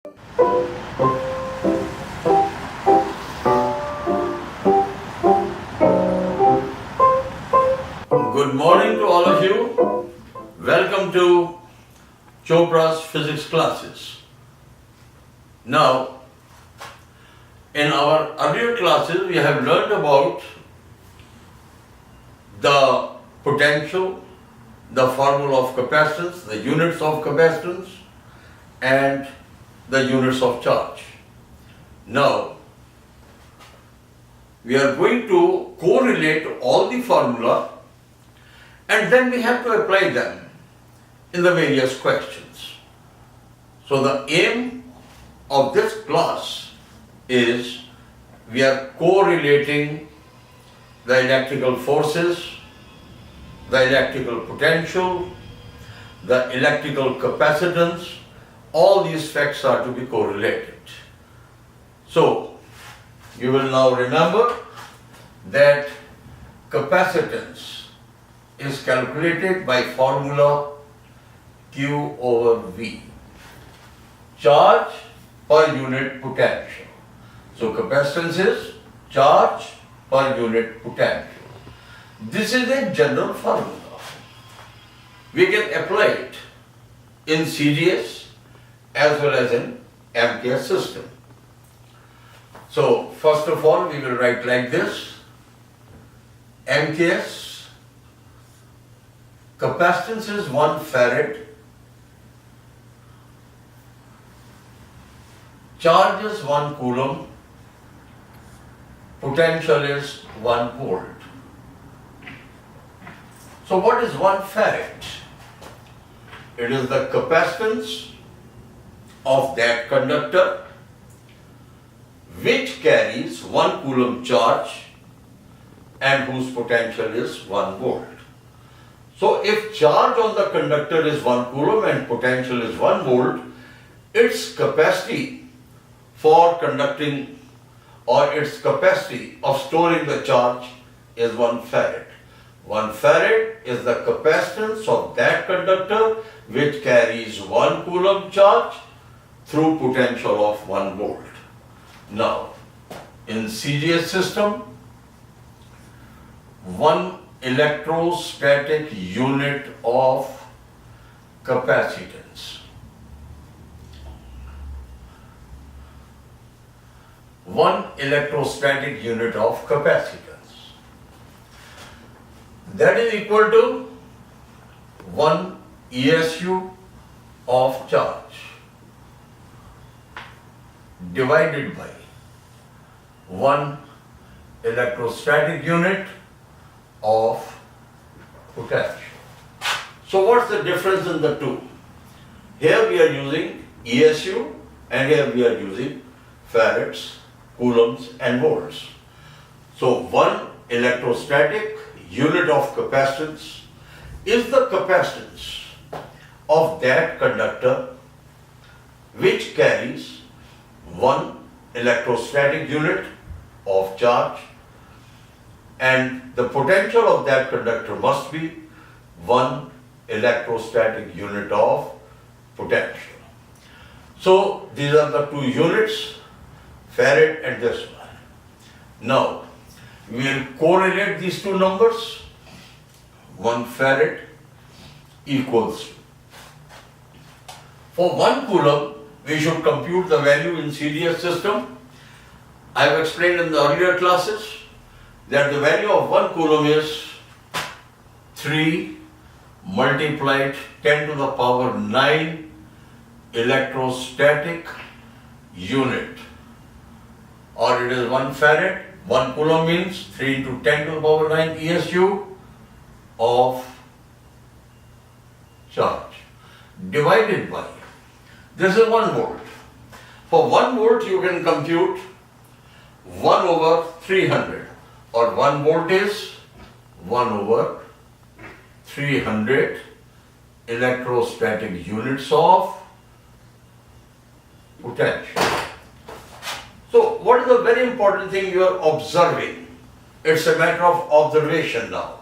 Good morning to all of you. Welcome to Chopra's physics classes. Now, in our earlier classes, we have learned about the potential, the formula of capacitance, the units of capacitance, and the units of charge. Now, we are going to correlate all the formula and then we have to apply them in the various questions. So the aim of this class is we are correlating the electrical forces, the electrical potential, the electrical capacitance. All these facts are to be correlated. So you will now remember that capacitance is calculated by formula Q over V, charge per unit potential. So capacitance is charge per unit potential. This is a general formula. We can apply it in CDS as well as in MKS system. So first of all, we will write like this: MKS, capacitance is 1 farad, charge is 1 coulomb, potential is 1 volt. So what is 1 farad? It is the capacitance of that conductor which carries 1 coulomb charge and whose potential is 1 volt. So if charge on the conductor is 1 coulomb and potential is 1 volt, its capacity for conducting or its capacity of storing the charge is 1 farad. 1 farad is the capacitance of that conductor which carries 1 coulomb charge through potential of 1 volt. Now, in CGS system, 1 electrostatic unit of capacitance. 1 electrostatic unit of capacitance. That is equal to 1 ESU of charge divided by 1 electrostatic unit of potential. So what's the difference in the two? Here we are using ESU and here we are using farads, coulombs and volts. So 1 electrostatic unit of capacitance is the capacitance of that conductor which carries 1 electrostatic unit of charge, and the potential of that conductor must be 1 electrostatic unit of potential. So these are the two units, farad and this one. Now we will correlate these two numbers. 1 farad equals, for 1 coulomb we should compute the value in CDS system. I have explained in the earlier classes that the value of 1 coulomb is 3 multiplied 10 to the power 9 electrostatic unit, or it is 1 farad. 1 coulomb means 3 into 10 to the power 9 ESU of charge divided by, this is 1 volt. For 1 volt you can compute 1 over 300, or 1 volt is 1 over 300 electrostatic units of potential. So what is the very important thing you are observing? It's a matter of observation now.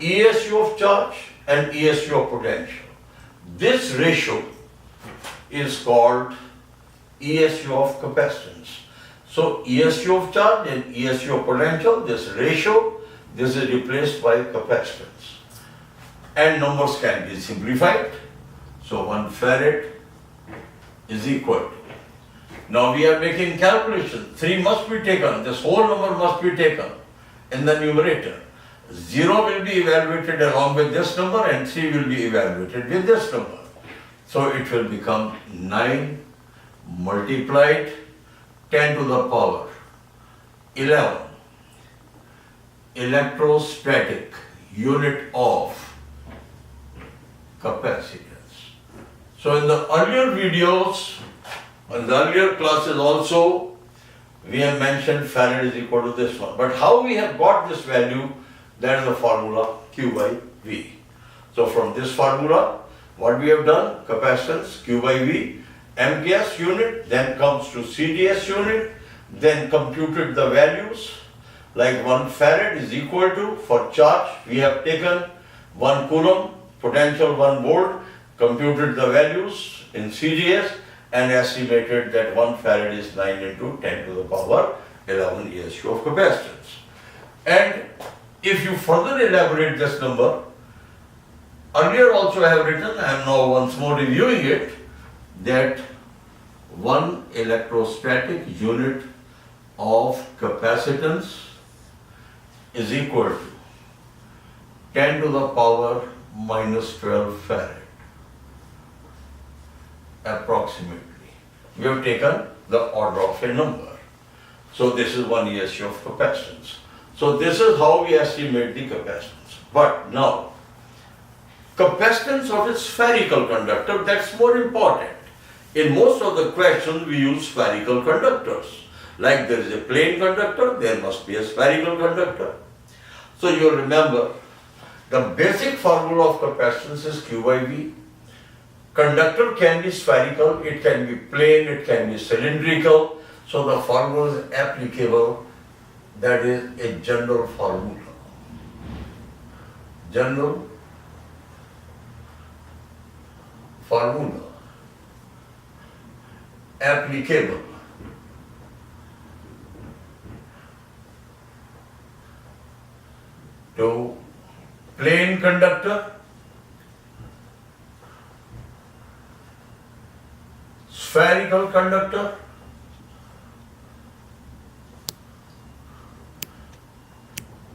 ESU of charge and ESU of potential. This ratio is called ESU of capacitance. So ESU of charge and ESU of potential, this ratio, this is replaced by capacitance. And numbers can be simplified. So 1 farad is equal to. Now we are making calculation. 3 must be taken. This whole number must be taken in the numerator. 0 will be evaluated along with this number and 3 will be evaluated with this number. So it will become 9 multiplied 10 to the power 11 electrostatic unit of capacitance. So in the earlier videos, in the earlier classes also, we have mentioned farad is equal to this one. But how we have got this value, that is the formula Q by V. So from this formula, what we have done, capacitance Q by V, MKS unit, then comes to CDS unit, then computed the values, like 1 farad is equal to, for charge, we have taken 1 coulomb, potential 1 volt, computed the values in CDS, and estimated that 1 farad is 9 into 10 to the power 11 ESU of capacitance. And if you further elaborate this number, earlier also I have written, I am now once more reviewing it, that 1 electrostatic unit of capacitance is equal to 10 to the power minus 12 farad. Approximately. We have taken the order of a number. So this is 1 ESU of capacitance. So this is how we estimate the capacitance. But now, capacitance of a spherical conductor, that's more important. In most of the questions we use spherical conductors. Like there is a plane conductor, there must be a spherical conductor. So you remember, the basic formula of capacitance is Q by V. Conductor can be spherical, it can be plane, it can be cylindrical. So the formula is applicable, that is a general formula. General formula applicable to plane conductor, spherical conductor,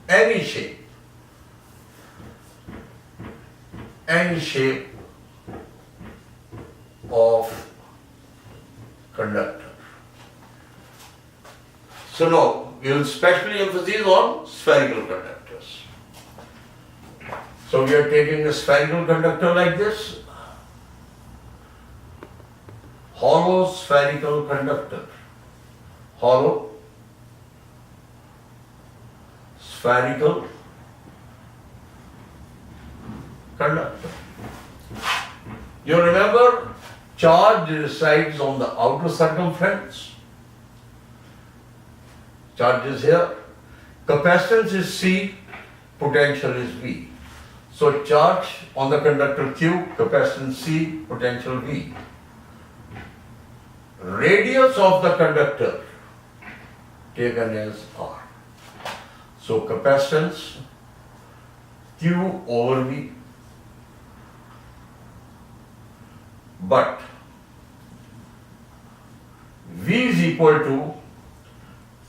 any shape of conductor. So now we will specially emphasize on spherical conductors. So we are taking a spherical conductor like this, hollow spherical conductor, hollow spherical conductor. You remember, charge resides on the outer circumference. Charge is here. Capacitance is C, potential is V. So charge on the conductor Q, capacitance C, potential V. Radius of the conductor taken as R. So capacitance Q over V. But V is equal to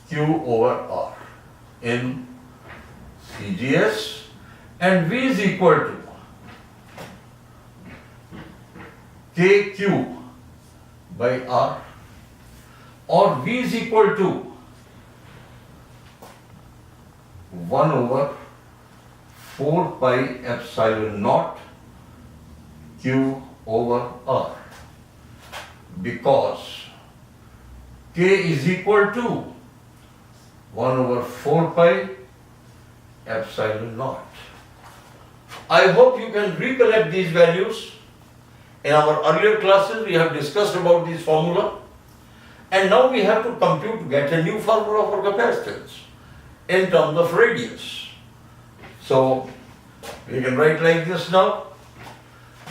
Q over R in CGS, and V is equal to KQ by R, or V is equal to 1 over 4 pi epsilon naught Q over R, because K is equal to 1 over 4 pi epsilon naught. I hope you can recollect these values. In our earlier classes we have discussed about this formula, and now we have to compute to get a new formula for capacitance in terms of radius. So we can write like this now: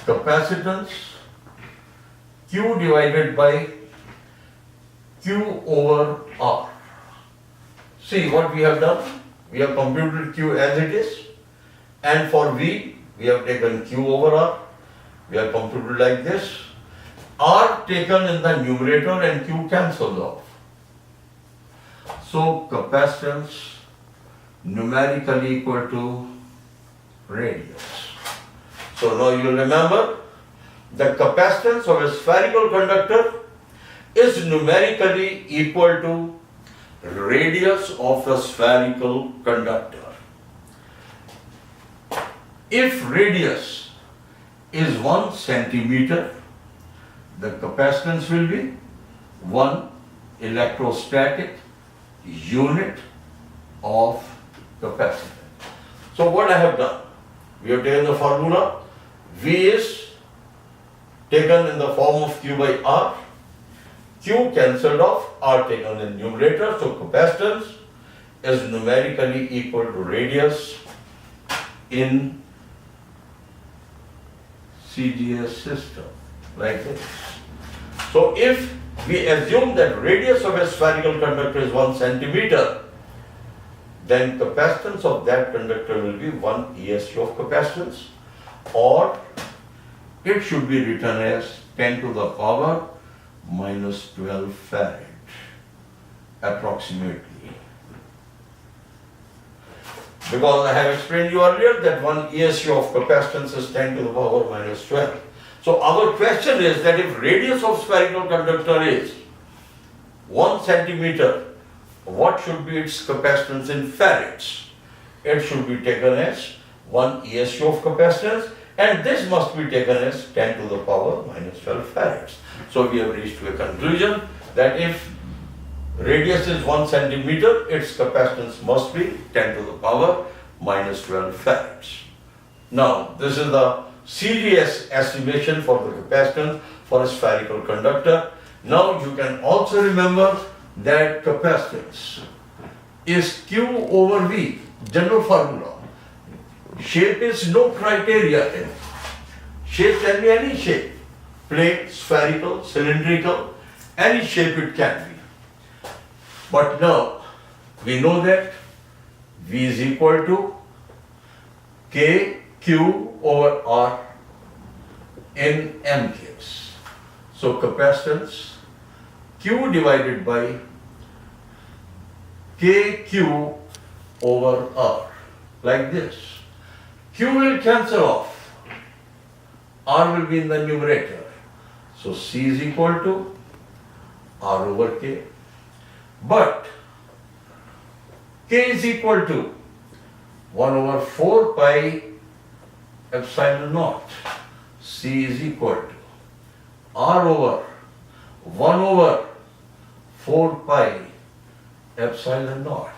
capacitance Q divided by Q over R. See what we have done? We have computed Q as it is, and for V, we have taken Q over R. We have computed like this. R taken in the numerator and Q cancels off. So capacitance numerically equal to radius. So now you remember the capacitance of a spherical conductor is numerically equal to radius of a spherical conductor. If radius is 1 centimeter, the capacitance will be 1 electrostatic unit of capacitance. So what I have done, we have taken the formula, V is taken in the form of Q by R, Q cancelled off, R taken in numerator, so capacitance is numerically equal to radius in CGS system, like this. So if we assume that radius of a spherical conductor is 1 centimeter, then capacitance of that conductor will be 1 ESU of capacitance, or it should be written as 10 to the power minus 12 farad, approximately. Because I have explained you earlier that 1 ESU of capacitance is 10 to the power minus 12. So our question is that if radius of spherical conductor is 1 centimeter, what should be its capacitance in farads? It should be taken as 1 ESU of capacitance, and this must be taken as 10 to the power minus 12 farads. So we have reached to a conclusion that if radius is 1 centimeter, its capacitance must be 10 to the power minus 12 farads. Now, this is the CGS estimation for the capacitance for a spherical conductor. Now, you can also remember that capacitance is Q over V, general formula. Shape is no criteria here. Shape can be any shape, plane, spherical, cylindrical, any shape it can be. But now we know that V is equal to K Q over R in M case. So capacitance Q divided by KQ over R, like this. Q will cancel off, R will be in the numerator. So C is equal to R over K. But K is equal to 1 over 4 pi epsilon naught. C is equal to R over 1 over 4 pi epsilon naught.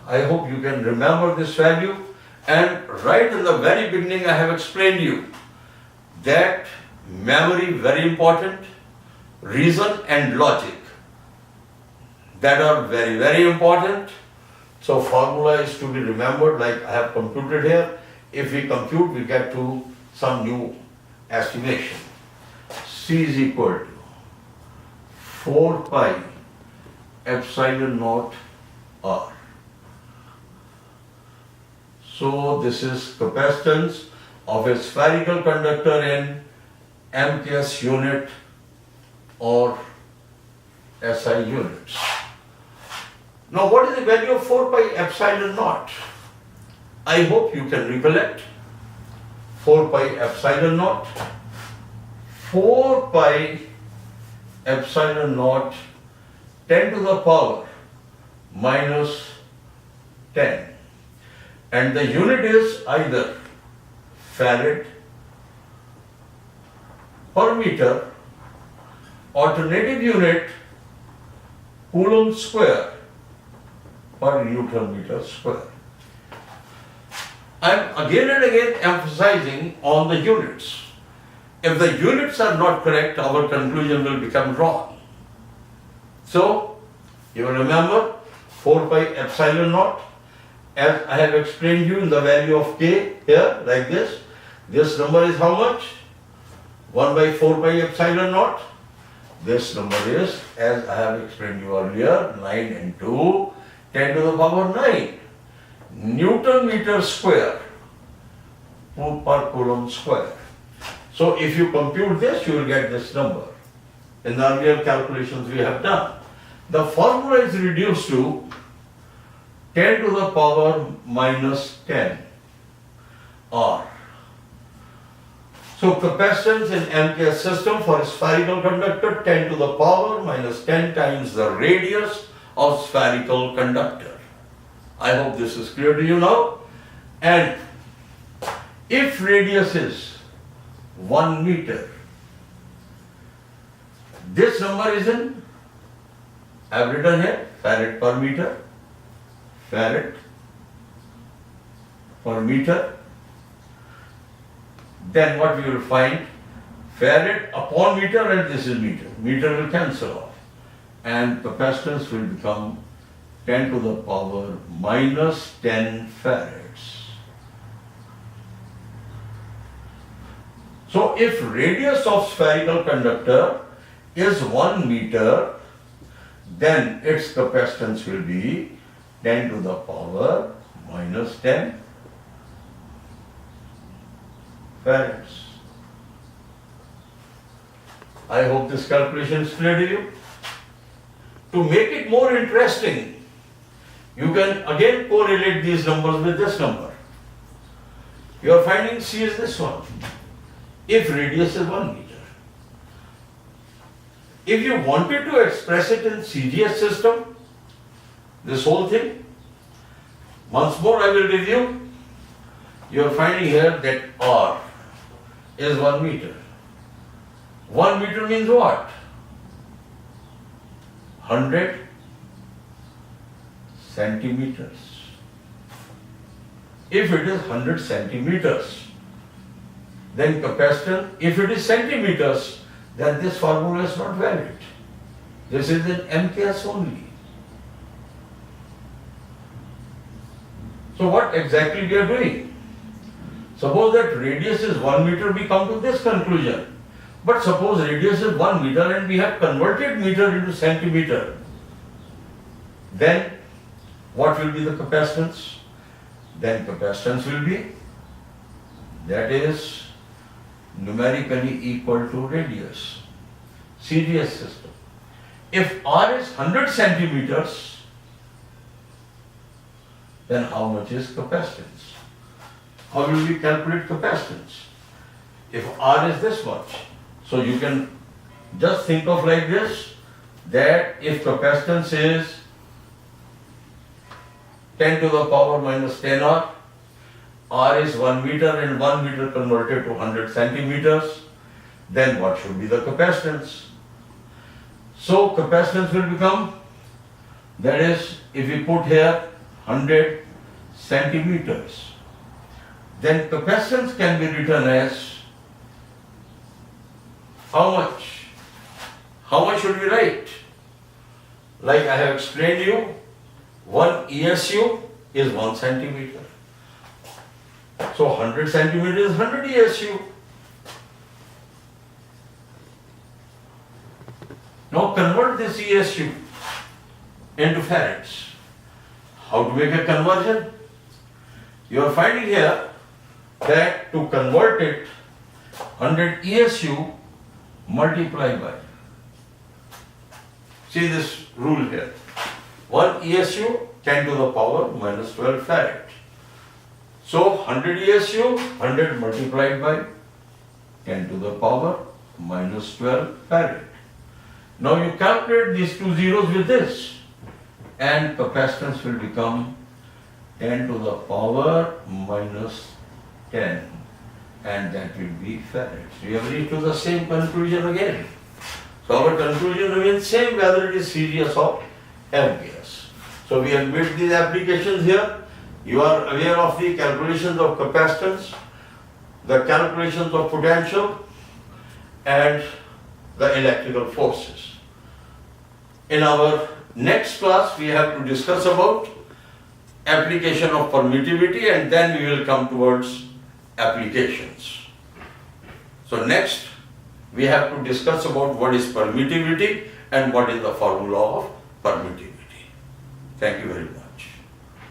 I hope you can remember this value, and right in the very beginning I have explained you that memory very important, reason and logic that are very, very important. So formula is to be remembered like I have computed here. If we compute, we get to some new estimation. C is equal to 4 pi epsilon naught R. So this is capacitance of a spherical conductor in MKS unit or SI units. Now what is the value of 4 pi epsilon naught? I hope you can recollect. 4 pi epsilon naught. 4 pi epsilon naught 10 to the power minus 10. And the unit is either farad per meter, alternative unit Coulomb square per Newton meter square. I am again and again emphasizing on the units. If the units are not correct, our conclusion will become wrong. So, you will remember 4 pi epsilon naught, as I have explained you in the value of K here, like this. This number is how much? 1 by 4 pi epsilon naught. This number is, as I have explained you earlier, 9 into 10 to the power 9 Newton meter square per Coulomb square. So if you compute this, you will get this number. In the earlier calculations we have done, the formula is reduced to 10 to the power minus 10 R. So capacitance in MKS system for a spherical conductor, 10 to the power minus 10 times the radius of spherical conductor. I hope this is clear to you now. And if radius is 1 meter, this number is in, I have written here, farad per meter, farad per meter. Then what we will find, farad upon meter, and this is meter. Meter will cancel off. And capacitance will become 10 to the power minus 10 farads. So if radius of spherical conductor is 1 meter, then its capacitance will be 10 to the power minus 10 farads. I hope this calculation is clear to you. To make it more interesting, you can again correlate these numbers with this number. Your finding C is this one. If radius is 1 meter. If you wanted to express it in CGS system, this whole thing, once more I will review. You are finding here that R is 1 meter. 1 meter means what? 100 centimeters. If it is 100 centimeters, then capacitance, if it is centimeters, then this formula is not valid. This is in MKS only. So what exactly we are doing? Suppose that radius is 1 meter, we come to this conclusion. But suppose radius is 1 meter and we have converted meter into centimeter. Then what will be the capacitance? Then capacitance will be, that is numerically equal to radius. CGS system. If R is 100 centimeters, then how much is capacitance? How will we calculate capacitance? If R is this much, so you can just think of like this, that if capacitance is 10 to the power minus 10 R, R is 1 meter and 1 meter converted to 100 centimeters, then what should be the capacitance? So capacitance will become, that is, if we put here 100 centimeters, then capacitance can be written as how much? How much should we write? Like I have explained you, 1 ESU is 1 centimeter. So 100 centimeters is 100 ESU. Now convert this ESU into farads. How to make a conversion? You are finding here that to convert it, 100 ESU multiply by. See this rule here. 1 ESU 10 to the power minus 12 farad. So 100 ESU, 100 multiplied by 10 to the power minus 12 farad. Now you calculate these two zeros with this, and capacitance will become 10 to the power minus 10, and that will be farads. We have reached to the same conclusion again. So our conclusion remains same whether it is CGS or MKS. So we have made these applications here. You are aware of the calculations of capacitance, the calculations of potential, and the electrical forces. In our next class, we have to discuss about application of permittivity, and then we will come towards applications. So next we have to discuss about what is permittivity and what is the formula of permittivity. Thank you very much.